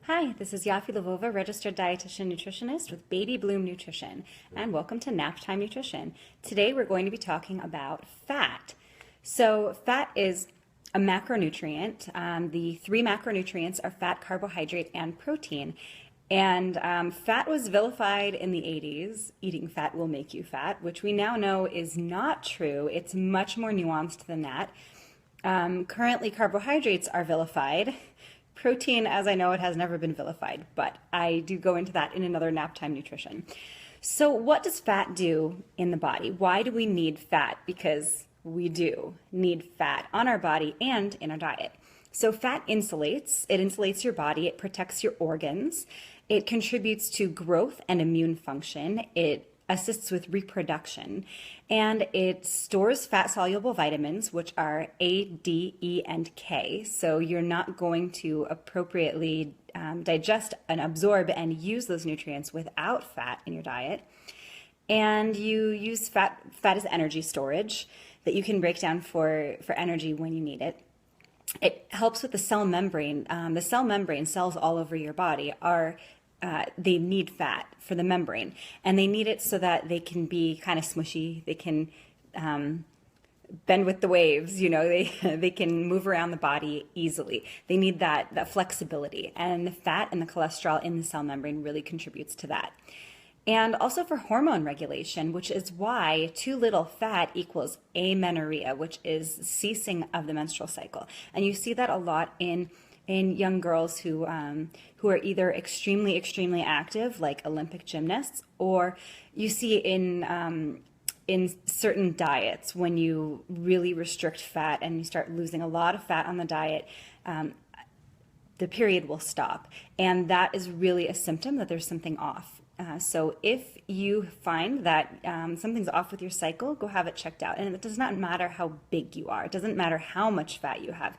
Hi, this is Yaffi Lvova, registered dietitian nutritionist with Baby Bloom Nutrition, and welcome to Naptime Nutrition. Today we're going to be talking about fat. So fat is a macronutrient. The three macronutrients are fat, carbohydrate, and protein. And fat was vilified in the 80s. Eating fat will make you fat, which we now know is not true. It's much more nuanced than that. Currently, carbohydrates are vilified. Protein, as I know it, has never been vilified, but I do go into that in another Naptime Nutrition. So what does fat do in the body? Why do we need fat? Because we do need fat on our body and in our diet. So fat insulates. It insulates your body. It protects your organs. It contributes to growth and immune function. It assists with reproduction, and it stores fat-soluble vitamins, which are A, D, E, and K. So you're not going to appropriately digest and absorb and use those nutrients without fat in your diet. And you use fat as energy storage that you can break down for energy when you need it. It helps with the cell membrane. The cell membrane, cells all over your body they need fat for the membrane, and they need it so that they can be kind of smushy. They can bend with the waves, they can move around the body easily. They need that flexibility, and the fat and the cholesterol in the cell membrane really contributes to that. And also for hormone regulation, which is why too little fat equals amenorrhea, which is ceasing of the menstrual cycle. And you see that a lot in young girls who are either extremely active, like Olympic gymnasts, or you see in certain diets when you really restrict fat and you start losing a lot of fat on the diet, the period will stop, and that is really a symptom that there's something off. So if you find that something's off with your cycle, go have it checked out. And it does not matter how big you are. It doesn't matter how much fat you have.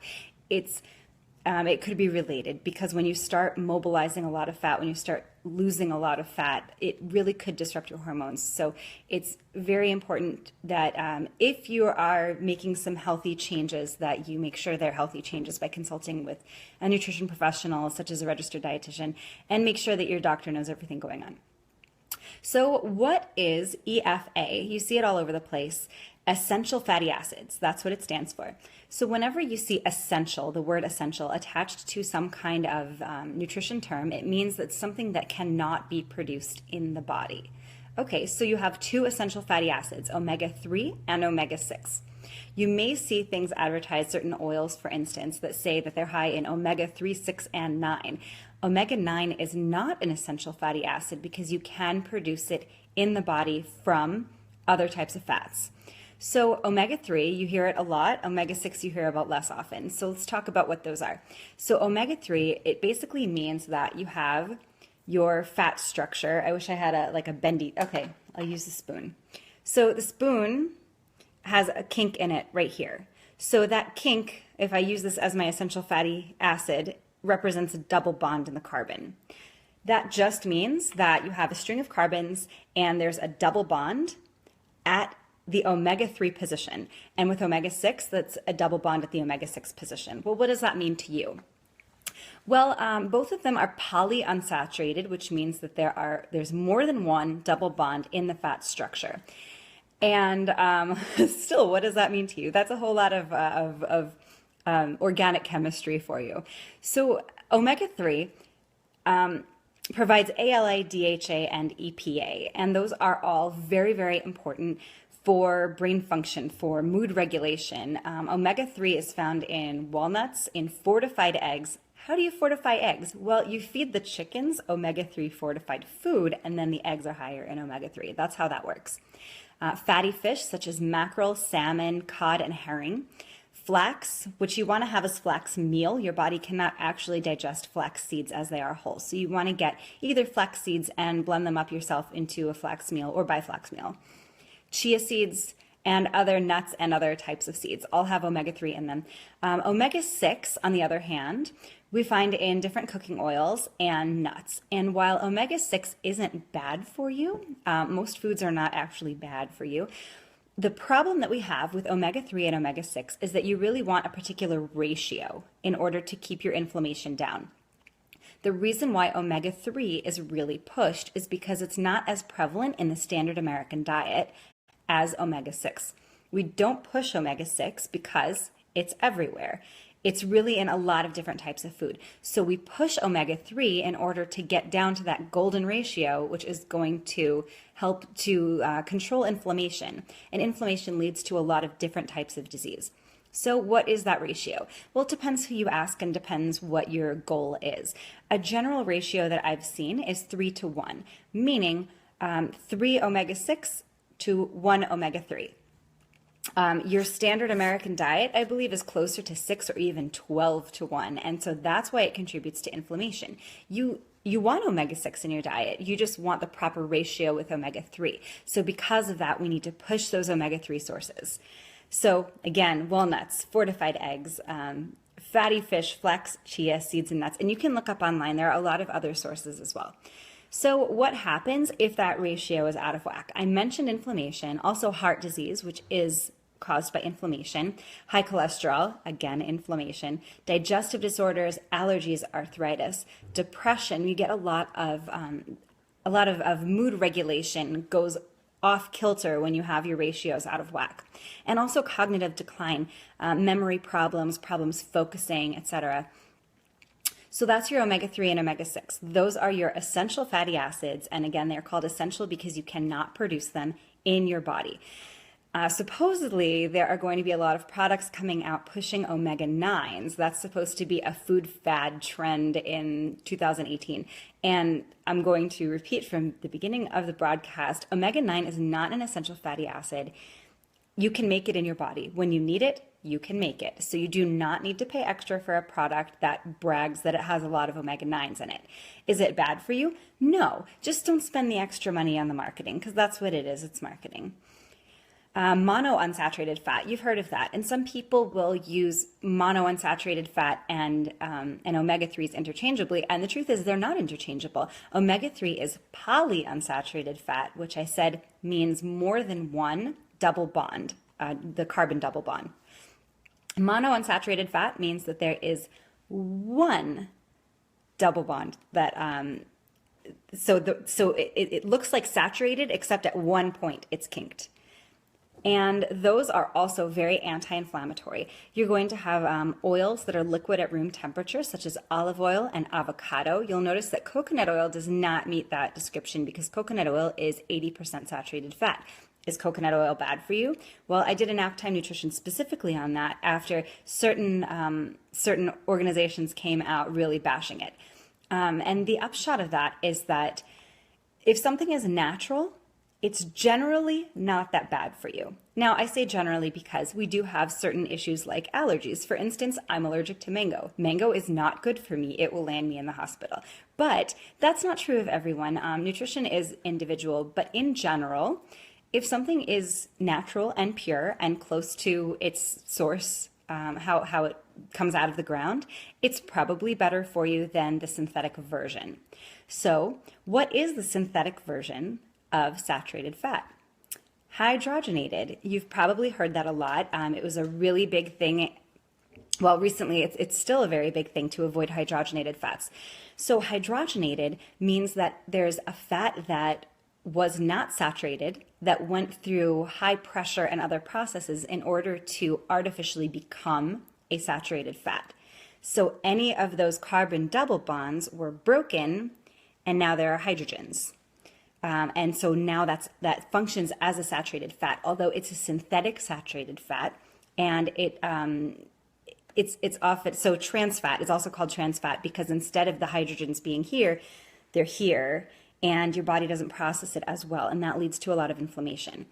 It could be related, because when you start mobilizing a lot of fat, when you start losing a lot of fat, it really could disrupt your hormones. So it's very important that if you are making some healthy changes, that you make sure they're healthy changes by consulting with a nutrition professional, such as a registered dietitian, and make sure that your doctor knows everything going on. So what is EFA? You see it all over the place. Essential fatty acids, that's what it stands for. So whenever you see essential, the word essential, attached to some kind of nutrition term, it means that something that cannot be produced in the body. Okay, so you have two essential fatty acids, omega-3 and omega-6. You may see things advertised, certain oils, for instance, that say that they're high in omega-3, 6, and 9. Omega-9 is not an essential fatty acid because you can produce it in the body from other types of fats. So omega-3, you hear it a lot. Omega-6 you hear about less often. So let's talk about what those are. So omega-3, it basically means that you have your fat structure. I wish I had a bendy. Okay, I'll use the spoon. So the spoon has a kink in it right here. So that kink, if I use this as my essential fatty acid, represents a double bond in the carbon. That just means that you have a string of carbons and there's a double bond at the omega-3 position. And with omega-6, that's a double bond at the omega-6 position. Well, what does that mean to you? Well, both of them are polyunsaturated, which means that there's more than one double bond in the fat structure. And still, what does that mean to you? That's a whole lot of organic chemistry for you. So omega-3 provides ALA, DHA, and EPA, and those are all very, very important for brain function, for mood regulation. Omega-3 is found in walnuts, in fortified eggs. How do you fortify eggs? Well, you feed the chickens omega-3 fortified food, and then the eggs are higher in omega-3. That's how that works. Fatty fish, such as mackerel, salmon, cod, and herring. Flax, which you want to have as flax meal. Your body cannot actually digest flax seeds as they are whole. So you want to get either flax seeds and blend them up yourself into a flax meal, or buy flax meal. Chia seeds and other nuts and other types of seeds all have omega-3 in them. Omega-6, on the other hand, we find in different cooking oils and nuts. And while omega-6 isn't bad for you, most foods are not actually bad for you. The problem that we have with omega-3 and omega-6 is that you really want a particular ratio in order to keep your inflammation down. The reason why omega-3 is really pushed is because it's not as prevalent in the standard American diet as omega-6. We don't push omega-6 because it's everywhere. It's really in a lot of different types of food. So we push omega-3 in order to get down to that golden ratio, which is going to help to control inflammation. And inflammation leads to a lot of different types of disease. So what is that ratio? Well, it depends who you ask and depends what your goal is. A general ratio that I've seen is 3-to-1, meaning 3 omega-6 to 1 omega-3. Your standard American diet, I believe, is closer to 6 or even 12-to-1, and so that's why it contributes to inflammation. You want omega-6 in your diet, you just want the proper ratio with omega-3. So because of that, we need to push those omega-3 sources. So again, walnuts, fortified eggs, fatty fish, flax, chia, seeds, and nuts. And you can look up online. There are a lot of other sources as well. So what happens if that ratio is out of whack? I mentioned inflammation, also heart disease, which is caused by inflammation, high cholesterol, again, inflammation, digestive disorders, allergies, arthritis, depression. You get a lot of mood regulation goes off kilter when you have your ratios out of whack. And also cognitive decline, memory problems focusing, etc. So that's your omega-3 and omega-6. Those are your essential fatty acids. And again, they're called essential because you cannot produce them in your body. Supposedly, there are going to be a lot of products coming out pushing omega-9s. That's supposed to be a food fad trend in 2018. And I'm going to repeat from the beginning of the broadcast, omega-9 is not an essential fatty acid. You can make it in your body. When you need it, you can make it. So you do not need to pay extra for a product that brags that it has a lot of omega-9s in it. Is it bad for you? No. Just don't spend the extra money on the marketing, because that's what it is. It's marketing. Monounsaturated fat, you've heard of that. And some people will use monounsaturated fat and omega-3s interchangeably. And the truth is they're not interchangeable. Omega-3 is polyunsaturated fat, which I said means more than one double bond, the carbon double bond. Monounsaturated fat means that there is one double bond that, so it looks like saturated, except at one point it's kinked. And those are also very anti-inflammatory. You're going to have oils that are liquid at room temperature, such as olive oil and avocado. You'll notice that coconut oil does not meet that description because coconut oil is 80% saturated fat. Is coconut oil bad for you? Well, I did a nap time nutrition specifically on that after certain organizations came out really bashing it. And the upshot of that is that if something is natural, it's generally not that bad for you. Now, I say generally because we do have certain issues like allergies. For instance, I'm allergic to mango. Mango is not good for me. It will land me in the hospital. But that's not true of everyone. Nutrition is individual, but in general, if something is natural and pure and close to its source, how it comes out of the ground, it's probably better for you than the synthetic version. So what is the synthetic version of saturated fat? Hydrogenated. You've probably heard that a lot. It was a really big thing. Well, recently it's still a very big thing to avoid hydrogenated fats. So hydrogenated means that there's a fat that was not saturated that went through high pressure and other processes in order to artificially become a saturated fat. So any of those carbon double bonds were broken and now there are hydrogens. And so now that functions as a saturated fat, although it's a synthetic saturated fat, and it's often, so trans fat is also called trans fat because instead of the hydrogens being here, they're here, and your body doesn't process it as well, and that leads to a lot of inflammation.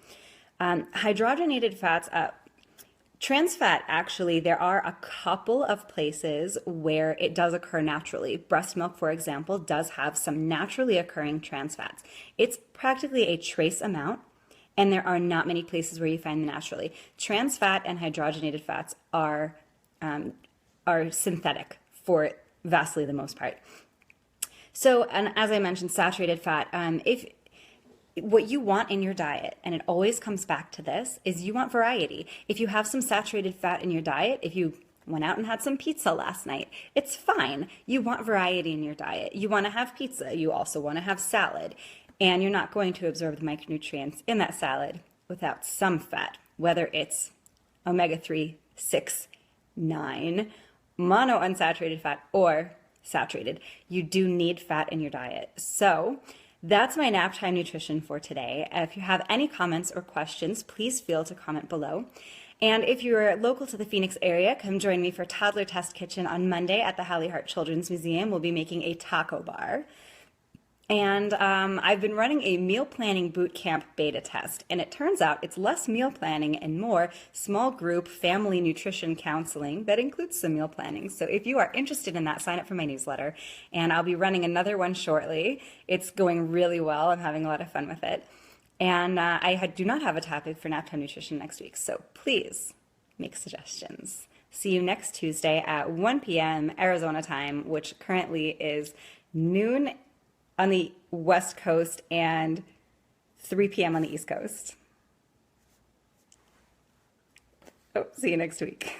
Hydrogenated fats, trans fat, actually, there are a couple of places where it does occur naturally. Breast milk, for example, does have some naturally occurring trans fats. It's practically a trace amount, and there are not many places where you find them naturally. Trans fat and hydrogenated fats are synthetic for vastly the most part. So, and as I mentioned, saturated fat, what you want in your diet, and it always comes back to this, is you want variety. If you have some saturated fat in your diet, if you went out and had some pizza last night. It's fine. You want variety in your diet. You want to have pizza. You also want to have salad. And you're not going to absorb the micronutrients in that salad without some fat, whether it's omega-3, 6, 9, monounsaturated fat, or saturated. You do need fat in your diet. So that's my nap time nutrition for today. If you have any comments or questions, please feel to comment below. And if you're local to the Phoenix area, come join me for Toddler Test Kitchen on Monday at the Hallie Hart Children's Museum. We'll be making a taco bar. And I've been running a meal planning boot camp beta test, and it turns out it's less meal planning and more small group family nutrition counseling that includes some meal planning. So if you are interested in that, sign up for my newsletter, and I'll be running another one shortly. It's going really well. I'm having a lot of fun with it. And I do not have a topic for nap time nutrition next week, so please make suggestions. See you next Tuesday at 1 p.m. Arizona time, which currently is noon on the West Coast and 3 p.m. on the East Coast. Oh, see you next week.